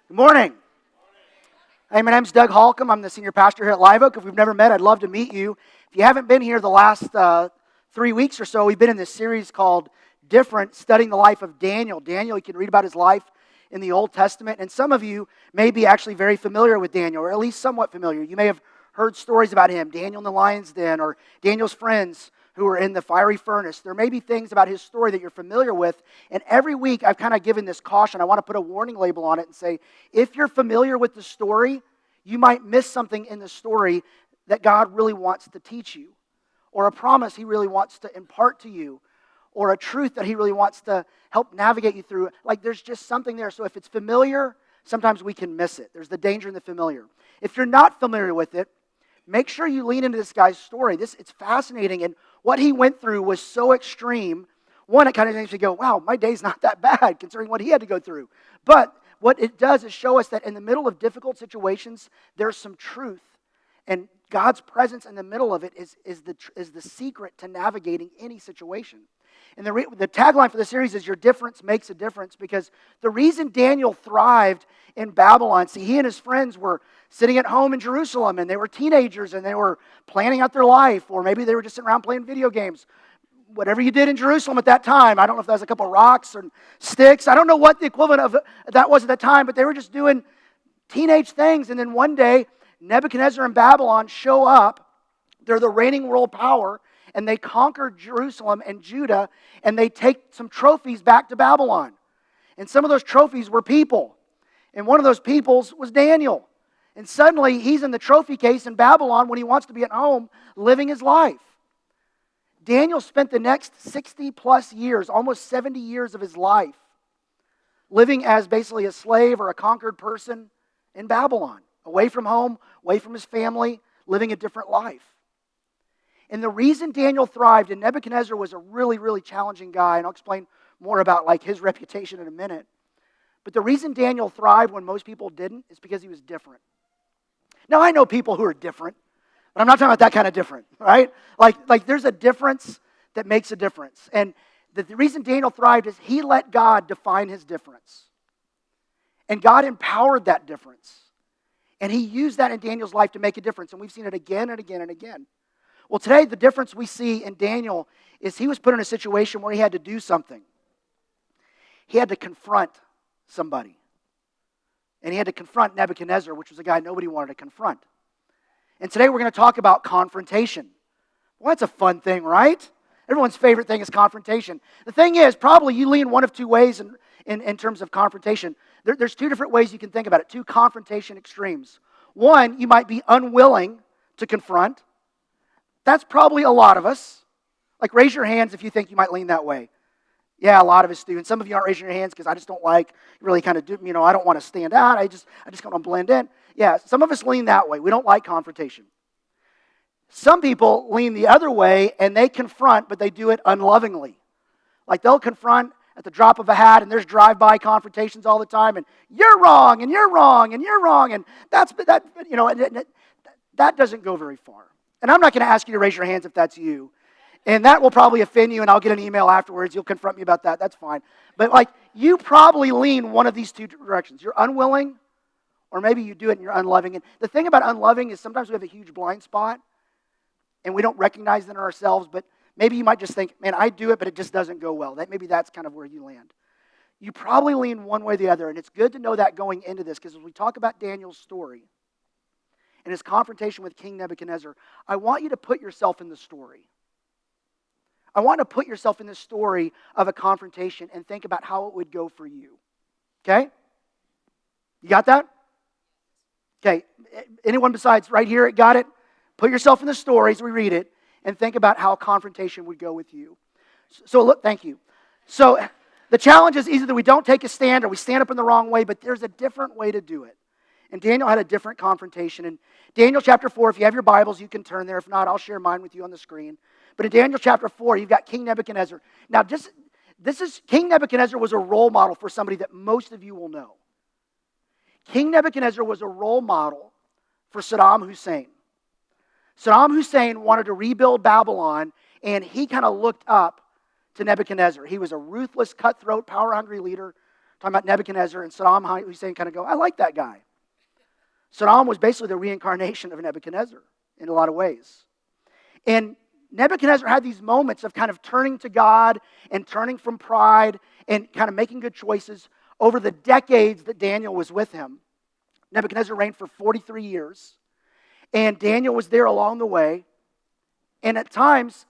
Good morning. Hey, my name's Doug Holcomb. I'm the senior pastor here at Live Oak. If we've never met, I'd love to meet you. If you haven't been here the last 3 weeks or so, we've been in this series called Different, studying the life of Daniel. Daniel, you can read about his life in the Old Testament, and some of you may be actually very familiar with Daniel, or at least somewhat familiar. You may have heard stories about him, Daniel in the lion's den, or Daniel's friends who were in the fiery furnace. There may be things about his story that you're familiar with, and every week I've kind of given this caution. I want to put a warning label on it and say, if you're familiar with the story, you might miss something in the story that God really wants to teach you, or a promise He really wants to impart to you, or a truth that He really wants to help navigate you through. Like there's just something there. So if it's familiar, sometimes we can miss it. There's the danger in the familiar. If you're not familiar with it, make sure you lean into this guy's story. It's fascinating, and what he went through was so extreme. One, it kind of makes you go, wow, my day's not that bad considering what he had to go through. But what it does is show us that in the middle of difficult situations, there's some truth. And God's presence in the middle of it is the secret to navigating any situation. And the tagline for the series is your difference makes a difference, because the reason Daniel thrived in Babylon, see, he and his friends were sitting at home in Jerusalem, and they were teenagers, and they were planning out their life, or maybe they were just sitting around playing video games. Whatever you did in Jerusalem at that time, I don't know if that was a couple of rocks or sticks. I don't know what the equivalent of that was at that time, but they were just doing teenage things. And then one day, Nebuchadnezzar and Babylon show up. They're the reigning world power, and they conquer Jerusalem and Judah, and they take some trophies back to Babylon. And some of those trophies were people. And one of those peoples was Daniel. And suddenly, he's in the trophy case in Babylon when he wants to be at home living his life. Daniel spent the next 60 plus years, almost 70 years of his life, living as basically a slave or a conquered person in Babylon, away from home, away from his family, living a different life. And the reason Daniel thrived, and Nebuchadnezzar was a really, really challenging guy, and I'll explain more about his reputation in a minute. But the reason Daniel thrived when most people didn't is because he was different. Now, I know people who are different, but I'm not talking about that kind of different, right? Like there's a difference that makes a difference. And the reason Daniel thrived is he let God define his difference. And God empowered that difference. And he used that in Daniel's life to make a difference. And we've seen it again and again and again. Well, today the difference we see in Daniel is he was put in a situation where he had to do something. He had to confront somebody. And he had to confront Nebuchadnezzar, which was a guy nobody wanted to confront. And today we're going to talk about confrontation. Well, that's a fun thing, right? Everyone's favorite thing is confrontation. The thing is, probably you lean one of two ways in terms of confrontation. There's two different ways you can think about it, two confrontation extremes. One, you might be unwilling to confront. That's probably a lot of us. Like, raise your hands if you think you might lean that way. Yeah, a lot of us do. And some of you aren't raising your hands because I just don't really kind of do, I don't want to stand out. I just kind of blend in. Yeah, some of us lean that way. We don't like confrontation. Some people lean the other way and they confront, but they do it unlovingly. Like they'll confront at the drop of a hat, and there's drive-by confrontations all the time, and you're wrong, and you're wrong, and you're wrong, and that doesn't go very far. And I'm not going to ask you to raise your hands if that's you. And that will probably offend you, and I'll get an email afterwards. You'll confront me about that. That's fine. But you probably lean one of these two directions. You're unwilling, or maybe you do it and you're unloving. And the thing about unloving is sometimes we have a huge blind spot, and we don't recognize that in ourselves. But maybe you might just think, man, I do it, but it just doesn't go well. Maybe that's kind of where you land. You probably lean one way or the other, and it's good to know that going into this, because as we talk about Daniel's story and his confrontation with King Nebuchadnezzar, I want you to put yourself in the story. I want to put yourself in the story of a confrontation and think about how it would go for you. Okay? You got that? Okay. Anyone besides right here got it? Put yourself in the story as we read it and think about how confrontation would go with you. So look, thank you. So the challenge is either that we don't take a stand or we stand up in the wrong way, but there's a different way to do it. And Daniel had a different confrontation. In Daniel chapter 4, if you have your Bibles, you can turn there. If not, I'll share mine with you on the screen. But in Daniel chapter 4, you've got King Nebuchadnezzar. Now, King Nebuchadnezzar was a role model for somebody that most of you will know. King Nebuchadnezzar was a role model for Saddam Hussein. Saddam Hussein wanted to rebuild Babylon, and he kind of looked up to Nebuchadnezzar. He was a ruthless, cutthroat, power-hungry leader talking about Nebuchadnezzar, and Saddam Hussein kind of go, I like that guy. Saddam was basically the reincarnation of Nebuchadnezzar in a lot of ways. And Nebuchadnezzar had these moments of kind of turning to God and turning from pride and kind of making good choices over the decades that Daniel was with him. Nebuchadnezzar reigned for 43 years, and Daniel was there along the way. And at times,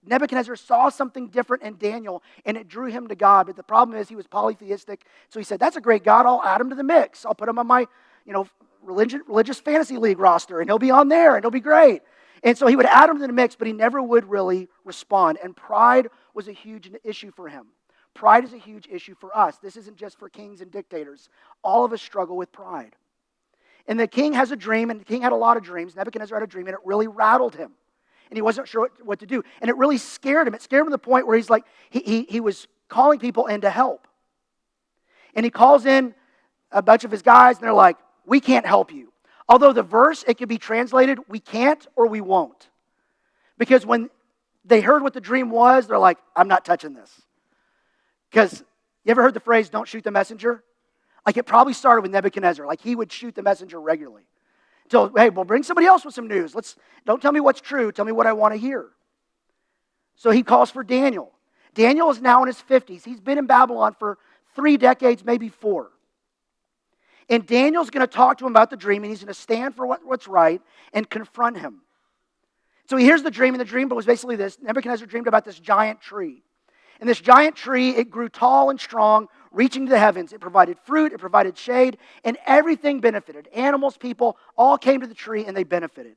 Nebuchadnezzar saw something different in Daniel, and it drew him to God. But the problem is he was polytheistic, so he said, that's a great God, I'll add him to the mix. I'll put him on my religious fantasy league roster, and he'll be on there, and he'll be great. And so he would add him to the mix, but he never would really respond. And pride was a huge issue for him. Pride is a huge issue for us. This isn't just for kings and dictators. All of us struggle with pride. And the king has a dream, and the king had a lot of dreams. Nebuchadnezzar had a dream, and it really rattled him. And he wasn't sure what to do. And it really scared him. It scared him to the point where he's like, he was calling people in to help. And he calls in a bunch of his guys, and they're like, we can't help you. Although the verse, it could be translated, we can't or we won't. Because when they heard what the dream was, they're like, I'm not touching this. Because you ever heard the phrase, don't shoot the messenger? Like it probably started with Nebuchadnezzar. Like he would shoot the messenger regularly. Until, hey, well, bring somebody else with some news. Don't tell me what's true. Tell me what I want to hear. So he calls for Daniel. Daniel is now in his 50s. He's been in Babylon for 3 decades, maybe 4. And Daniel's going to talk to him about the dream, and he's going to stand for what's right and confront him. So he hears the dream, and the dream was basically this. Nebuchadnezzar dreamed about this giant tree. And this giant tree, it grew tall and strong, reaching to the heavens. It provided fruit, it provided shade, and everything benefited. Animals, people, all came to the tree, and they benefited.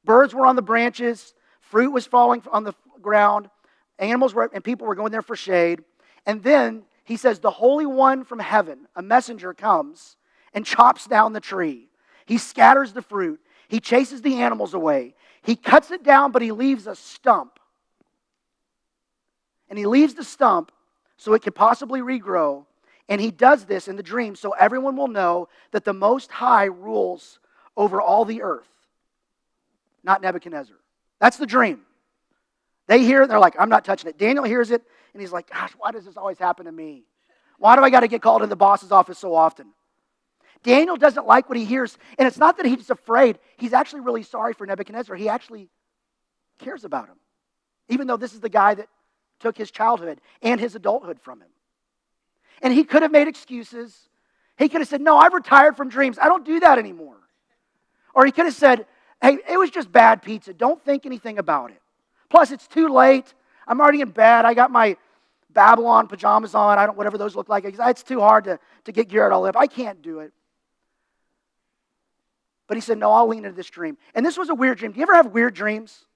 Birds were on the branches, fruit was falling on the ground, animals were, and people were going there for shade. And then he says, the Holy One from heaven, a messenger, comes and chops down the tree. He scatters the fruit. He chases the animals away. He cuts it down, but he leaves a stump. And he leaves the stump so it could possibly regrow. And he does this in the dream so everyone will know that the Most High rules over all the earth, not Nebuchadnezzar. That's the dream. They hear it, and they're like, I'm not touching it. Daniel hears it, and he's like, gosh, why does this always happen to me? Why do I got to get called in the boss's office so often? Daniel doesn't like what he hears, and it's not that he's afraid. He's actually really sorry for Nebuchadnezzar. He actually cares about him, even though this is the guy that took his childhood and his adulthood from him. And he could have made excuses. He could have said, no, I've retired from dreams. I don't do that anymore. Or he could have said, hey, it was just bad pizza. Don't think anything about it. Plus, it's too late. I'm already in bed. I got my Babylon pajamas on. Whatever those look like. It's too hard to get geared all up. I can't do it. But he said, no, I'll lean into this dream. And this was a weird dream. Do you ever have weird dreams?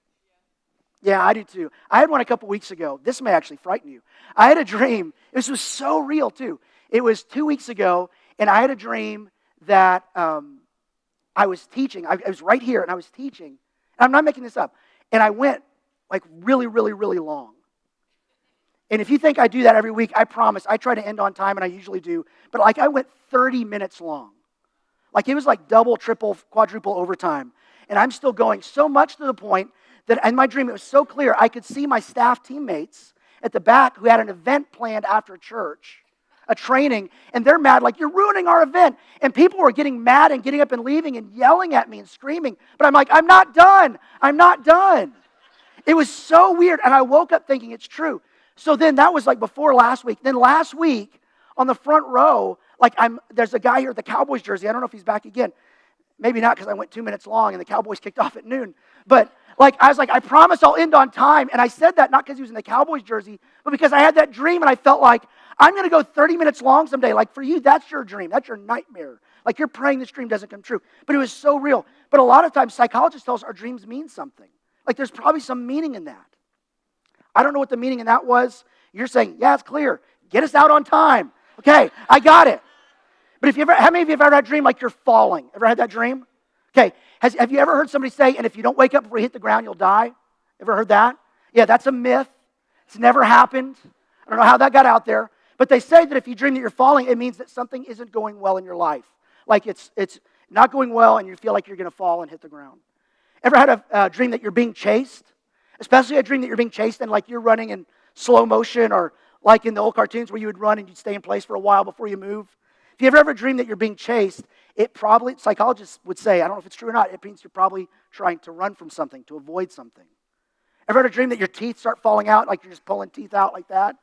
Yeah, I do too. I had one a couple weeks ago. This may actually frighten you. I had a dream. This was so real too. It was 2 weeks ago, and I had a dream that I was teaching. I was right here, and I was teaching. And I'm not making this up. And I went like really, really, really long. And if you think I do that every week, I promise. I try to end on time, and I usually do. But like I went 30 minutes long. Like it was like double, triple, quadruple overtime. And I'm still going so much to the point that in my dream, it was so clear, I could see my staff teammates at the back who had an event planned after church, a training, and they're mad, like, you're ruining our event. And people were getting mad and getting up and leaving and yelling at me and screaming. But I'm like, I'm not done. I'm not done. It was so weird. And I woke up thinking it's true. So then that was like before last week. Then last week, on the front row, like there's a guy here with the Cowboys jersey. I don't know if he's back again. Maybe not because I went 2 minutes long and the Cowboys kicked off at noon. But like I was like, I promise I'll end on time. And I said that not because he was in the Cowboys jersey, but because I had that dream and I felt like I'm going to go 30 minutes long someday. Like for you, that's your dream. That's your nightmare. Like you're praying this dream doesn't come true. But it was so real. But a lot of times psychologists tell us our dreams mean something. Like there's probably some meaning in that. I don't know what the meaning in that was. You're saying, yeah, it's clear. Get us out on time. Okay, I got it. But how many of you have ever had a dream like you're falling? Ever had that dream? Okay, have you ever heard somebody say, and if you don't wake up before you hit the ground, you'll die? Ever heard that? Yeah, that's a myth. It's never happened. I don't know how that got out there. But they say that if you dream that you're falling, it means that something isn't going well in your life. Like it's not going well and you feel like you're going to fall and hit the ground. Ever had a dream that you're being chased? Especially a dream that you're being chased and like you're running in slow motion or like in the old cartoons where you would run and you'd stay in place for a while before you move. If you ever dreamed that you're being chased, it probably, psychologists would say, I don't know if it's true or not, it means you're probably trying to run from something, to avoid something. Ever had a dream that your teeth start falling out, like you're just pulling teeth out like that?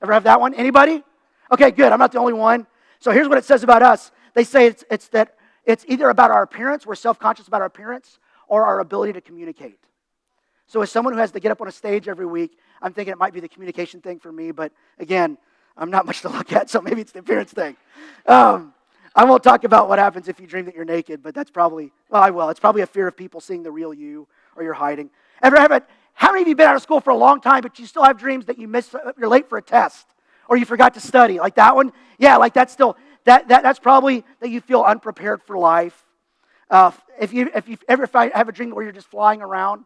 Ever have that one? Anybody? Okay, good. I'm not the only one. So here's what it says about us. They say it's either about our appearance, we're self-conscious about our appearance, or our ability to communicate. So as someone who has to get up on a stage every week, I'm thinking it might be the communication thing for me, but again, I'm not much to look at, so maybe it's the appearance thing. I won't talk about what happens if you dream that you're naked, but that's probably, well, I will. It's probably a fear of people seeing the real you, or you're hiding. How many of you have been out of school for a long time, but you still have dreams that you're late for a test, or you forgot to study? Like that one? Yeah, like that's still, that's probably that you feel unprepared for life. If you ever have a dream where you're just flying around,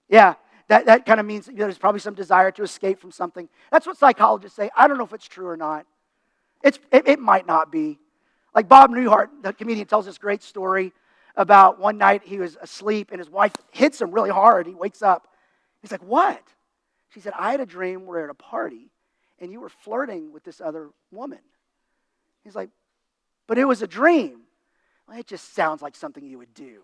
yeah, that kind of means there's probably some desire to escape from something. That's what psychologists say. I don't know if it's true or not. It might not be. Like Bob Newhart, the comedian, tells this great story about one night he was asleep and his wife hits him really hard. He wakes up. He's like, what? She said, I had a dream we're at a party and you were flirting with this other woman. He's like, but it was a dream. Well, it just sounds like something you would do.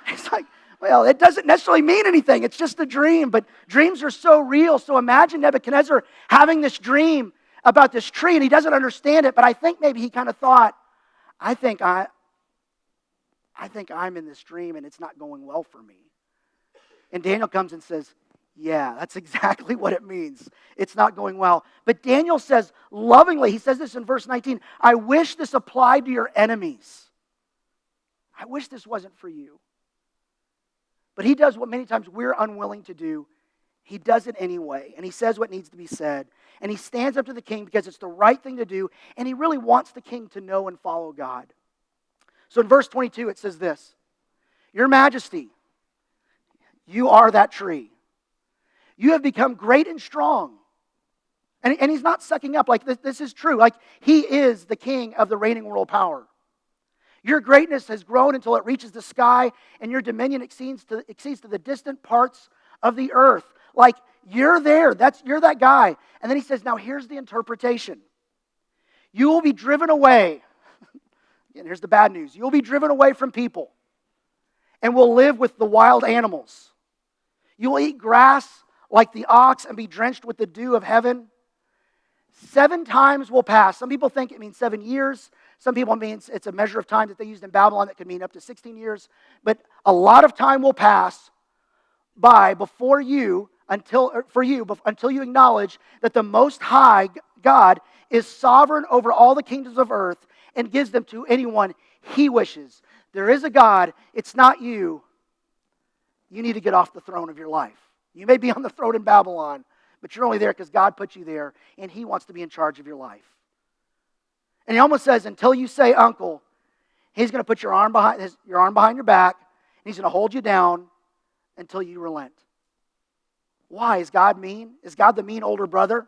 It's like, well, it doesn't necessarily mean anything. It's just a dream. But dreams are so real. So imagine Nebuchadnezzar having this dream about this tree, and he doesn't understand it. But I think maybe he kind of thought, I think I'm in this dream, and it's not going well for me. And Daniel comes and says, yeah, that's exactly what it means. It's not going well. But Daniel says lovingly, he says this in verse 19, I wish this applied to your enemies. I wish this wasn't for you. But he does what many times we're unwilling to do. He does it anyway, and he says what needs to be said. And he stands up to the king because it's the right thing to do, and he really wants the king to know and follow God. So in verse 22, it says this, Your Majesty, you are that tree. You have become great and strong. And he's not sucking up. Like, this is true. Like, he is the king of the reigning world power. Your greatness has grown until it reaches the sky, and your dominion exceeds to the distant parts of the earth. Like, you're there. You're that guy. And then he says, now here's the interpretation. You will be driven away. And here's the bad news. You will be driven away from people and will live with the wild animals. You will eat grass like the ox and be drenched with the dew of heaven. 7 times will pass. Some people think it means 7 years. Some people mean it's a measure of time that they used in Babylon that could mean up to 16 years. But a lot of time will pass by before you until you acknowledge that the Most High God is sovereign over all the kingdoms of earth and gives them to anyone He wishes. There is a God. It's not you. You need to get off the throne of your life. You may be on the throne in Babylon, but you're only there because God put you there, and He wants to be in charge of your life. And He almost says, until you say uncle, He's going to put your arm behind your back, and He's going to hold you down until you relent. Why? Is God mean? Is God the mean older brother?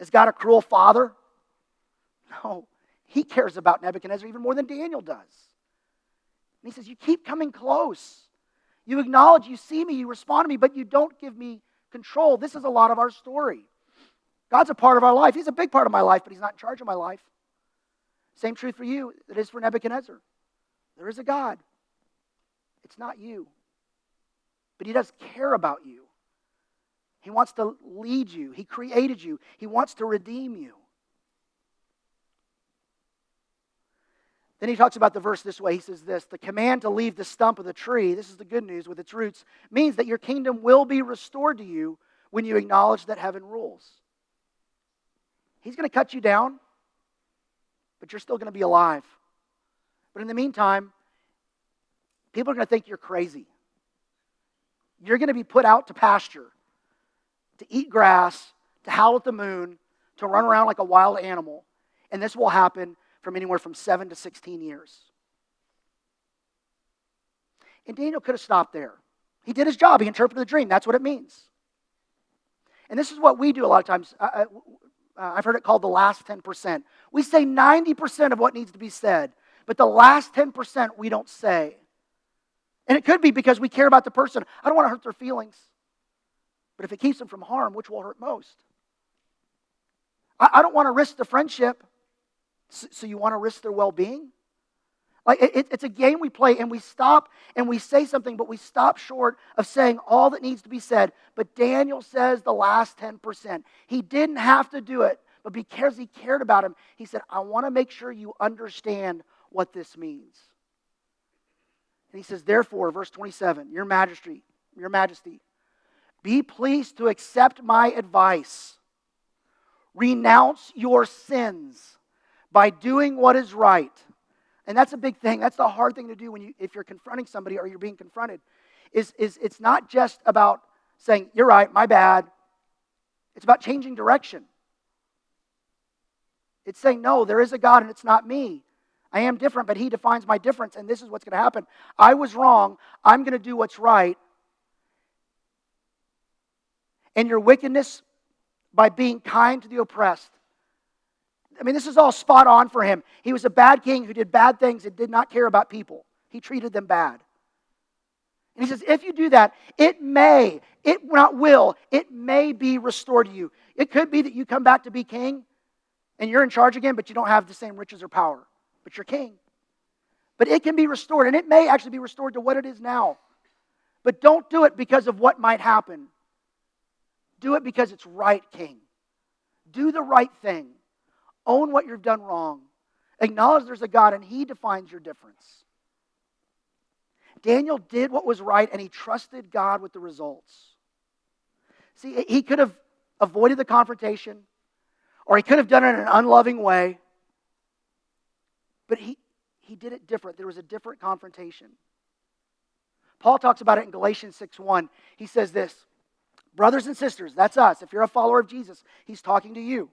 Is God a cruel father? No. He cares about Nebuchadnezzar even more than Daniel does. And He says, you keep coming close. You acknowledge, you see me, you respond to me, but you don't give me control. This is a lot of our story. God's a part of our life. He's a big part of my life, but He's not in charge of my life. Same truth for you that is for Nebuchadnezzar. There is a God. It's not you. But He does care about you. He wants to lead you. He created you. He wants to redeem you. Then he talks about the verse this way. He says this, the command to leave the stump of the tree, this is the good news with its roots, means that your kingdom will be restored to you when you acknowledge that heaven rules. He's going to cut you down, but you're still going to be alive. But in the meantime, people are going to think you're crazy. You're going to be put out to pasture, to eat grass, to howl at the moon, to run around like a wild animal. And this will happen from anywhere from 7 to 16 years. And Daniel could have stopped there. He did his job. He interpreted the dream. That's what it means. And this is what we do a lot of times. I've heard it called the last 10%. We say 90% of what needs to be said, but the last 10% we don't say. And it could be because we care about the person. I don't want to hurt their feelings. But if it keeps them from harm, which will hurt most? I don't want to risk the friendship, so you want to risk their well-being? Like it's a game we play, and we stop and we say something, but we stop short of saying all that needs to be said. But Daniel says the last 10%. He didn't have to do it, but because he cared about him, he said, I want to make sure you understand what this means. And he says, therefore, verse 27, your majesty, be pleased to accept my advice. Renounce your sins by doing what is right. And that's a big thing. That's the hard thing to do if you're confronting somebody or you're being confronted. It's not just about saying, you're right, my bad. It's about changing direction. It's saying, no, there is a God and it's not me. I am different, but He defines my difference, and this is what's going to happen. I was wrong. I'm going to do what's right. And your wickedness by being kind to the oppressed. I mean, this is all spot on for him. He was a bad king who did bad things and did not care about people. He treated them bad. And he says, if you do that, it may be restored to you. It could be that you come back to be king and you're in charge again, but you don't have the same riches or power. But you're king. But it can be restored, and it may actually be restored to what it is now. But don't do it because of what might happen. Do it because it's right, king. Do the right thing. Own what you've done wrong. Acknowledge there's a God, and He defines your difference. Daniel did what was right, and he trusted God with the results. See, he could have avoided the confrontation, or he could have done it in an unloving way, but he did it different. There was a different confrontation. Paul talks about it in Galatians 6:1. He says this, brothers and sisters, that's us. If you're a follower of Jesus, he's talking to you.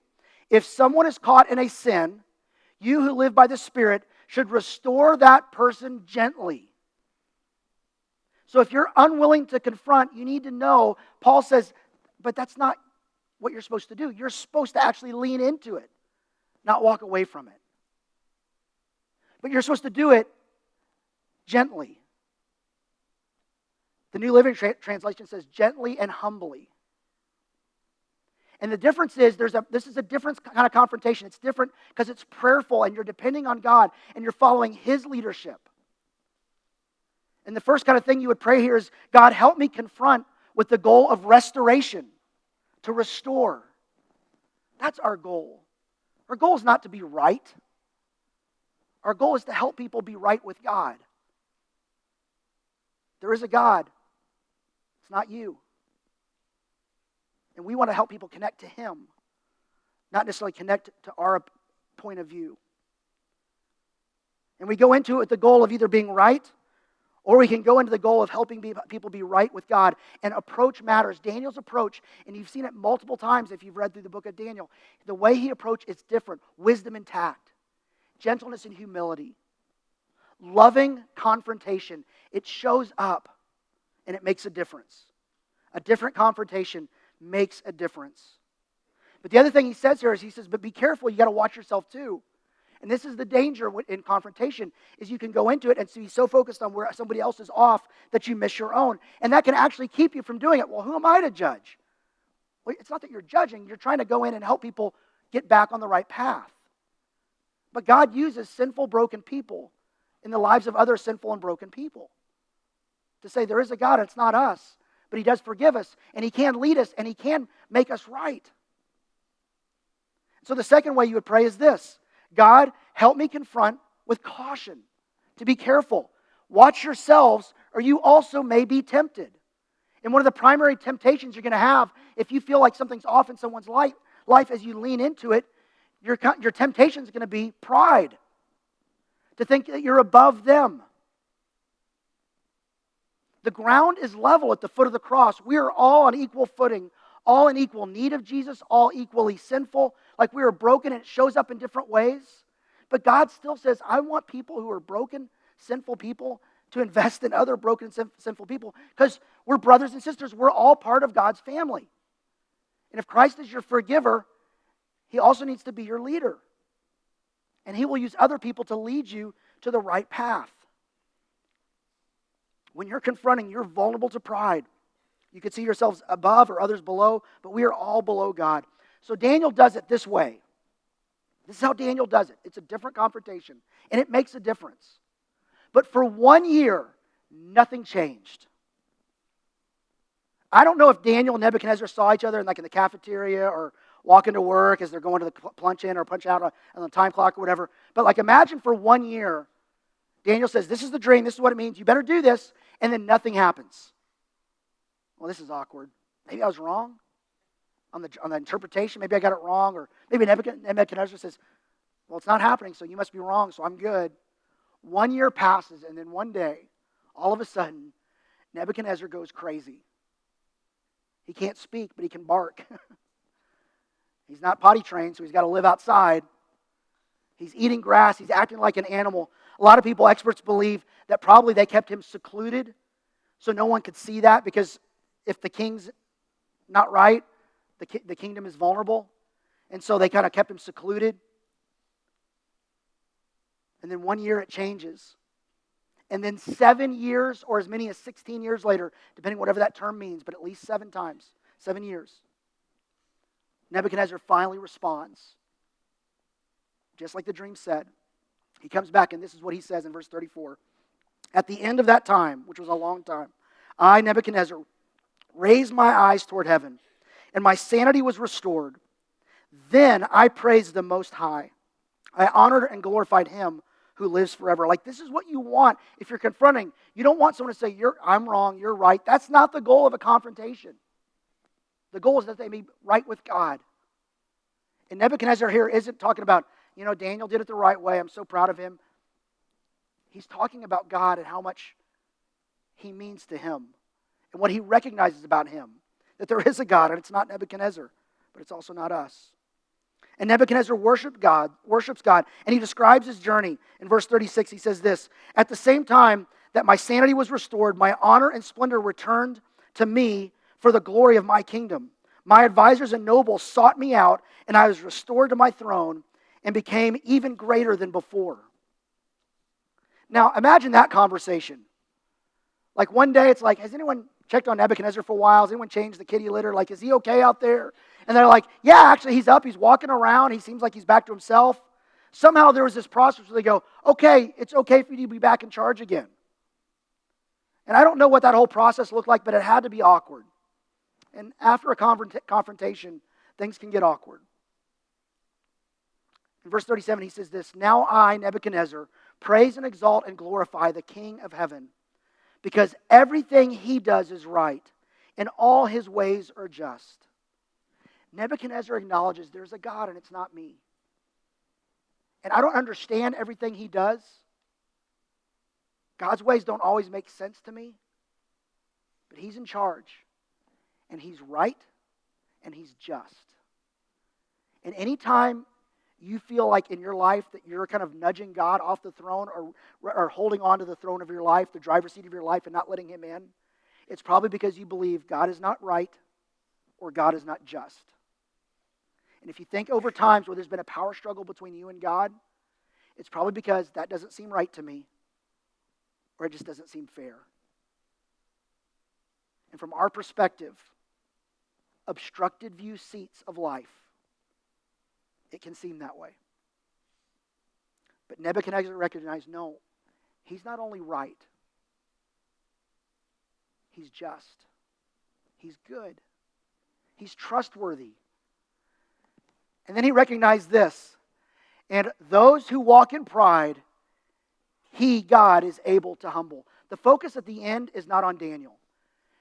If someone is caught in a sin, you who live by the Spirit should restore that person gently. So if you're unwilling to confront, you need to know, Paul says, but that's not what you're supposed to do. You're supposed to actually lean into it, not walk away from it. But you're supposed to do it gently. The New Living Translation says gently and humbly. And the difference is, this is a different kind of confrontation. It's different because it's prayerful and you're depending on God and you're following His leadership. And the first kind of thing you would pray here is, God, help me confront with the goal of restoration, to restore. That's our goal. Our goal is not to be right. Our goal is to help people be right with God. There is a God. It's not you. And we want to help people connect to Him, not necessarily connect to our point of view. And we go into it with the goal of either being right, or we can go into the goal of helping people be right with God. And approach matters. Daniel's approach, and you've seen it multiple times if you've read through the book of Daniel, the way he approached is different. Wisdom and tact, gentleness and humility, loving confrontation. It shows up, and it makes a difference. A different confrontation makes a difference. But the other thing he says here is, he says, but be careful, you got to watch yourself too. And this is the danger in confrontation, is you can go into it and be so focused on where somebody else is off that you miss your own. And that can actually keep you from doing it. Well, who am I to judge? Well, it's not that you're judging. You're trying to go in and help people get back on the right path. But God uses sinful, broken people in the lives of other sinful and broken people to say there is a God, it's not us. But He does forgive us, and He can lead us, and He can make us right. So the second way you would pray is this: God, help me confront with caution, to be careful. Watch yourselves, or you also may be tempted. And one of the primary temptations you're going to have, if you feel like something's off in someone's life as you lean into it, your temptation is going to be pride, to think that you're above them. The ground is level at the foot of the cross. We are all on equal footing, all in equal need of Jesus, all equally sinful. Like we are broken and it shows up in different ways. But God still says, I want people who are broken, sinful people to invest in other broken, sinful people, because we're brothers and sisters. We're all part of God's family. And if Christ is your forgiver, He also needs to be your leader. And He will use other people to lead you to the right path. When you're confronting, you're vulnerable to pride. You could see yourselves above or others below, but we are all below God. So Daniel does it this way. This is how Daniel does it. It's a different confrontation, and it makes a difference. But for 1 year, nothing changed. I don't know if Daniel and Nebuchadnezzar saw each other in the cafeteria or walking to work as they're going to the punch in or punch out on the time clock or whatever. But imagine for 1 year, Daniel says, this is the dream, this is what it means, you better do this, and then nothing happens. Well, this is awkward. Maybe I was wrong on the interpretation. Maybe I got it wrong. Or maybe Nebuchadnezzar says, well, it's not happening, so you must be wrong, so I'm good. 1 year passes, and then one day, all of a sudden, Nebuchadnezzar goes crazy. He can't speak, but he can bark. He's not potty trained, so he's got to live outside. He's eating grass. He's acting like an animal. A lot of people, experts believe that probably they kept him secluded so no one could see that, because if the king's not right, the kingdom is vulnerable. And so they kind of kept him secluded. And then 1 year it changes. And then 7 years or as many as 16 years later, depending whatever that term means, but at least 7 times, 7 years, Nebuchadnezzar finally responds. Just like the dream said. He comes back, and this is what he says in verse 34. At the end of that time, which was a long time, I, Nebuchadnezzar, raised my eyes toward heaven, and my sanity was restored. Then I praised the Most High. I honored and glorified him who lives forever. This is what you want if you're confronting. You don't want someone to say, I'm wrong, you're right. That's not the goal of a confrontation. The goal is that they be right with God. And Nebuchadnezzar here isn't talking about, Daniel did it the right way, I'm so proud of him. He's talking about God and how much he means to him and what he recognizes about him. That there is a God, and it's not Nebuchadnezzar, but it's also not us. And Nebuchadnezzar worships God, and he describes his journey. In verse 36, he says this, at the same time that my sanity was restored, my honor and splendor returned to me for the glory of my kingdom. My advisors and nobles sought me out, and I was restored to my throne and became even greater than before. Now, imagine that conversation. One day, it's has anyone checked on Nebuchadnezzar for a while? Has anyone changed the kitty litter? Is he okay out there? And they're yeah, actually, he's up. He's walking around. He seems like he's back to himself. Somehow there was this process where they go, okay, it's okay for you to be back in charge again. And I don't know what that whole process looked like, but it had to be awkward. And after a confrontation, things can get awkward. In verse 37, he says this, now I, Nebuchadnezzar, praise and exalt and glorify the King of heaven, because everything he does is right, and all his ways are just. Nebuchadnezzar acknowledges there's a God, and it's not me. And I don't understand everything he does. God's ways don't always make sense to me, but he's in charge, and he's right, and he's just. And anytime you feel like in your life that you're kind of nudging God off the throne or holding on to the throne of your life, the driver's seat of your life, and not letting him in, it's probably because you believe God is not right or God is not just. And if you think over times where there's been a power struggle between you and God, it's probably because that doesn't seem right to me or it just doesn't seem fair. And from our perspective, obstructed view seats of life, it can seem that way. But Nebuchadnezzar recognized, no, he's not only right, he's just, he's good, he's trustworthy. And then he recognized this, and those who walk in pride, he, God, is able to humble. The focus at the end is not on Daniel.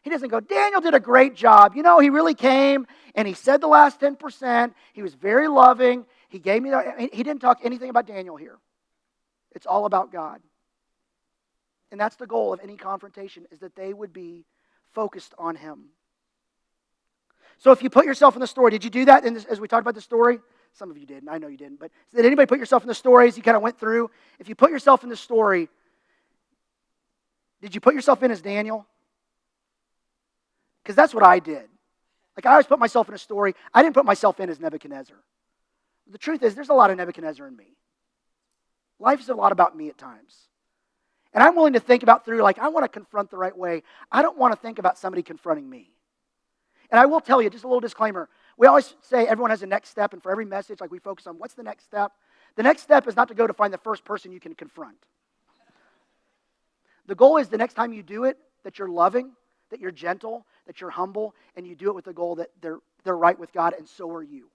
He doesn't go, Daniel did a great job. He really came and he said the last 10%. He was very loving. He gave me he didn't talk anything about Daniel here. It's all about God. And that's the goal of any confrontation, is that they would be focused on him. So if you put yourself in the story, did you do that as we talked about the story? Some of you didn't. I know you didn't. But did anybody put yourself in the story as you kind of went through? If you put yourself in the story, did you put yourself in as Daniel? Because that's what I did. I always put myself in a story. I didn't put myself in as Nebuchadnezzar. The truth is, there's a lot of Nebuchadnezzar in me. Life is a lot about me at times. And I'm willing to think about through, I want to confront the right way. I don't want to think about somebody confronting me. And I will tell you, just a little disclaimer. We always say everyone has a next step, and for every message, like we focus on what's the next step. The next step is not to go to find the first person you can confront. The goal is the next time you do it, that you're loving, that you're gentle, that you're humble, and you do it with the goal that they're right with God, and so are you.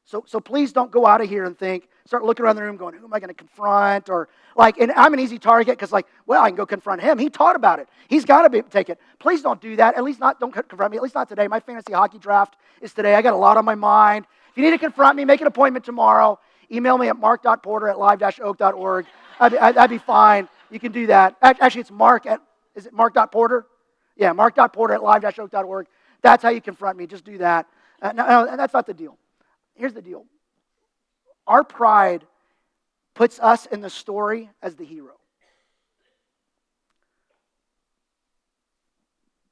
So please don't go out of here and start looking around the room going, who am I going to confront? Or and I'm an easy target because I can go confront him. He taught about it. He's got to take it. Please don't do that. Don't confront me. At least not today. My fantasy hockey draft is today. I got a lot on my mind. If you need to confront me, make an appointment tomorrow. Email me at mark.porter@live-oak.org. That'd be fine. You can do that. Actually, it's is it mark.porter? Yeah, mark.porter@live-oak.org. That's how you confront me. Just do that. No, that's not the deal. Here's the deal. Our pride puts us in the story as the hero.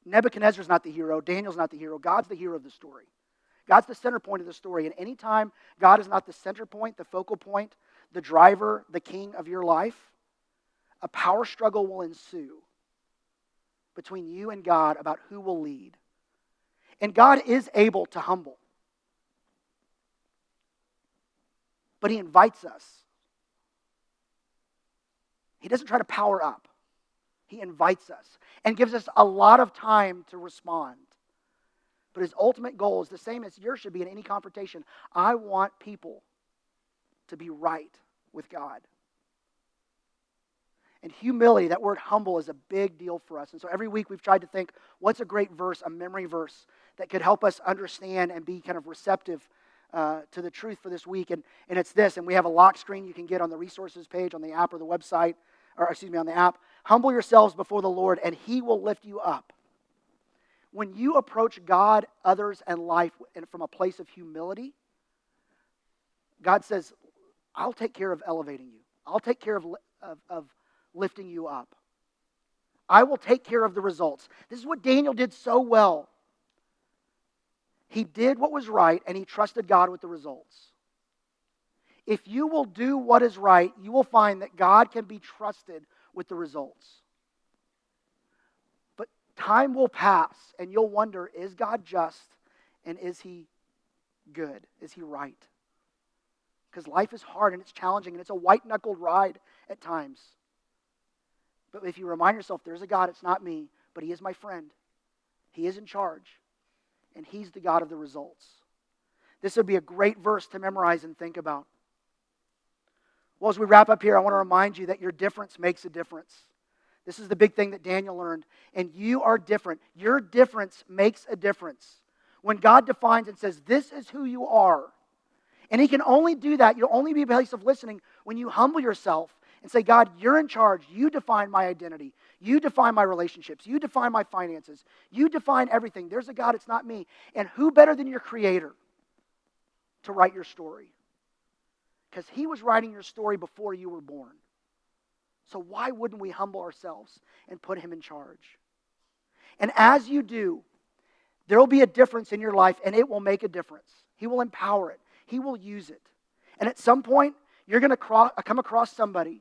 Nebuchadnezzar's not the hero. Daniel's not the hero. God's the hero of the story. God's the center point of the story. And anytime God is not the center point, the focal point, the driver, the king of your life, a power struggle will ensue between you and God about who will lead. And God is able to humble. But He invites us. He doesn't try to power up. He invites us and gives us a lot of time to respond. But His ultimate goal is the same as yours should be in any confrontation. I want people to be right with God. And humility, that word humble, is a big deal for us. And so every week we've tried to think, what's a great verse, a memory verse, that could help us understand and be kind of receptive to the truth for this week, and it's this, and we have a lock screen you can get on the resources page on the app or the website, on the app. Humble yourselves before the Lord, and He will lift you up. When you approach God, others, and life from a place of humility, God says, I'll take care of elevating you. I'll take care of lifting you up. I will take care of the results. This is what Daniel did so well. He did what was right, and he trusted God with the results. If you will do what is right, you will find that God can be trusted with the results. But time will pass, and you'll wonder, is God just, and is He good? Is He right? Because life is hard, and it's challenging, and it's a white-knuckled ride at times. But if you remind yourself, there's a God, it's not me, but He is my friend. He is in charge. And He's the God of the results. This would be a great verse to memorize and think about. Well, as we wrap up here, I want to remind you that your difference makes a difference. This is the big thing that Daniel learned. And you are different. Your difference makes a difference. When God defines and says, this is who you are. And He can only do that, you'll only be a place of listening when you humble yourself and say, God, you're in charge. You define my identity. You define my relationships. You define my finances. You define everything. There's a God, it's not me. And who better than your Creator to write your story? Because He was writing your story before you were born. So why wouldn't we humble ourselves and put Him in charge? And as you do, there will be a difference in your life, and it will make a difference. He will empower it. He will use it. And at some point, you're going to come across somebody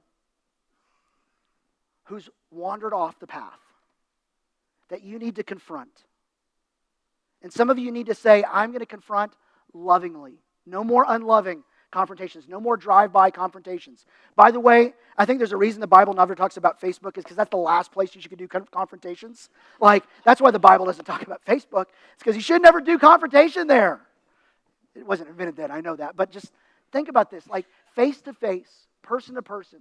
who's wandered off the path that you need to confront. And some of you need to say, I'm going to confront lovingly. No more unloving confrontations. No more drive-by confrontations. By the way, I think there's a reason the Bible never talks about Facebook is because that's the last place you should do confrontations. That's why the Bible doesn't talk about Facebook. It's because you should never do confrontation there. It wasn't invented then, I know that. But just think about this. Face-to-face, person-to-person.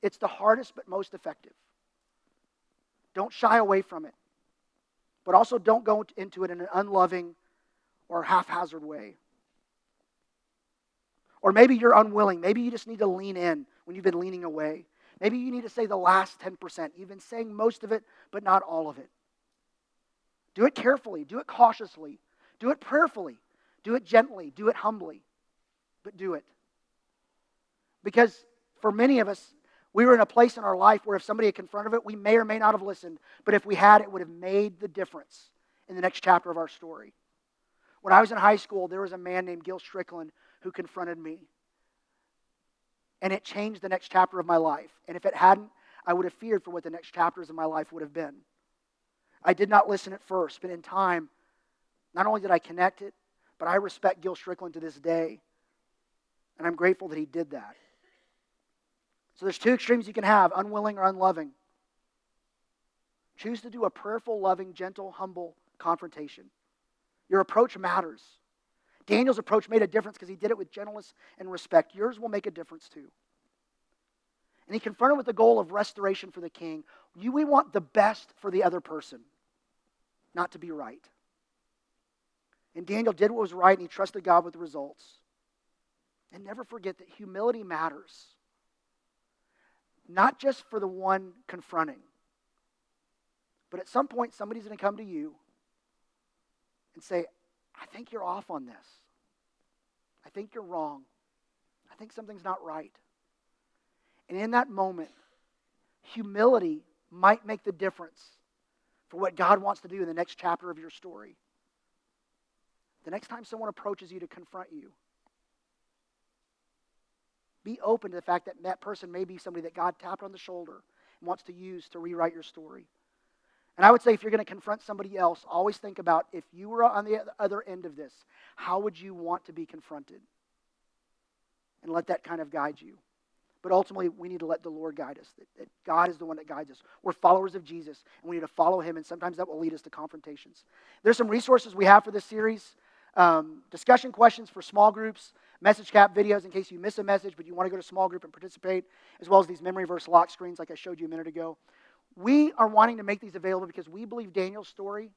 It's the hardest but most effective. Don't shy away from it. But also don't go into it in an unloving or haphazard way. Or maybe you're unwilling. Maybe you just need to lean in when you've been leaning away. Maybe you need to say the last 10%. You've been saying most of it, but not all of it. Do it carefully. Do it cautiously. Do it prayerfully. Do it gently. Do it humbly. But do it. Because for many of us, we were in a place in our life where if somebody had confronted it, we may or may not have listened. But if we had, it would have made the difference in the next chapter of our story. When I was in high school, there was a man named Gil Strickland who confronted me. And it changed the next chapter of my life. And if it hadn't, I would have feared for what the next chapters of my life would have been. I did not listen at first, but in time, not only did I connect it, but I respect Gil Strickland to this day. And I'm grateful that he did that. So there's two extremes you can have, unwilling or unloving. Choose to do a prayerful, loving, gentle, humble confrontation. Your approach matters. Daniel's approach made a difference because he did it with gentleness and respect. Yours will make a difference too. And he confronted with the goal of restoration for the king. We want the best for the other person, not to be right. And Daniel did what was right, and he trusted God with the results. And never forget that humility matters. Not just for the one confronting, but at some point somebody's going to come to you and say, I think you're off on this. I think you're wrong. I think something's not right. And in that moment, humility might make the difference for what God wants to do in the next chapter of your story. The next time someone approaches you to confront you, be open to the fact that that person may be somebody that God tapped on the shoulder and wants to use to rewrite your story. And I would say if you're going to confront somebody else, always think about if you were on the other end of this, how would you want to be confronted? And let that kind of guide you. But ultimately, we need to let the Lord guide us. That God is the one that guides us. We're followers of Jesus, and we need to follow him, and sometimes that will lead us to confrontations. There's some resources we have for this series. Discussion questions for small groups, message cap videos in case you miss a message, but you want to go to small group and participate, as well as these memory verse lock screens like I showed you a minute ago. We are wanting to make these available because we believe Daniel's story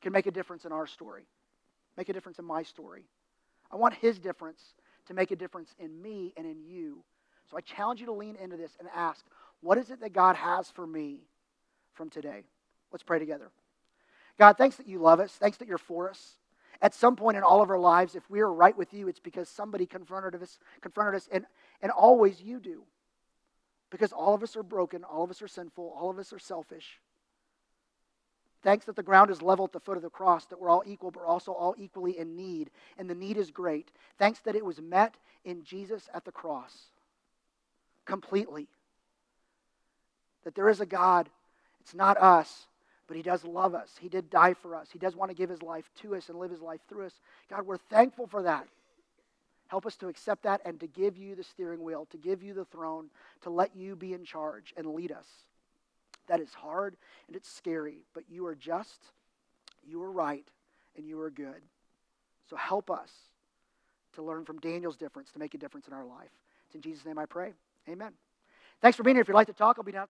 can make a difference in our story, make a difference in my story. I want his difference to make a difference in me and in you. So I challenge you to lean into this and ask, what is it that God has for me from today? Let's pray together. God, thanks that you love us. Thanks that you're for us. At some point in all of our lives, if we are right with you, it's because somebody confronted us, and always you do. Because all of us are broken, all of us are sinful, all of us are selfish. Thanks that the ground is level at the foot of the cross, that we're all equal, but we're also all equally in need, and the need is great. Thanks that it was met in Jesus at the cross, completely. That there is a God, it's not us, but he does love us. He did die for us. He does want to give his life to us and live his life through us. God, we're thankful for that. Help us to accept that and to give you the steering wheel, to give you the throne, to let you be in charge and lead us. That is hard and it's scary, but you are just, you are right, and you are good. So help us to learn from Daniel's difference to make a difference in our life. It's in Jesus' name I pray. Amen. Thanks for being here. If you'd like to talk, I'll be down.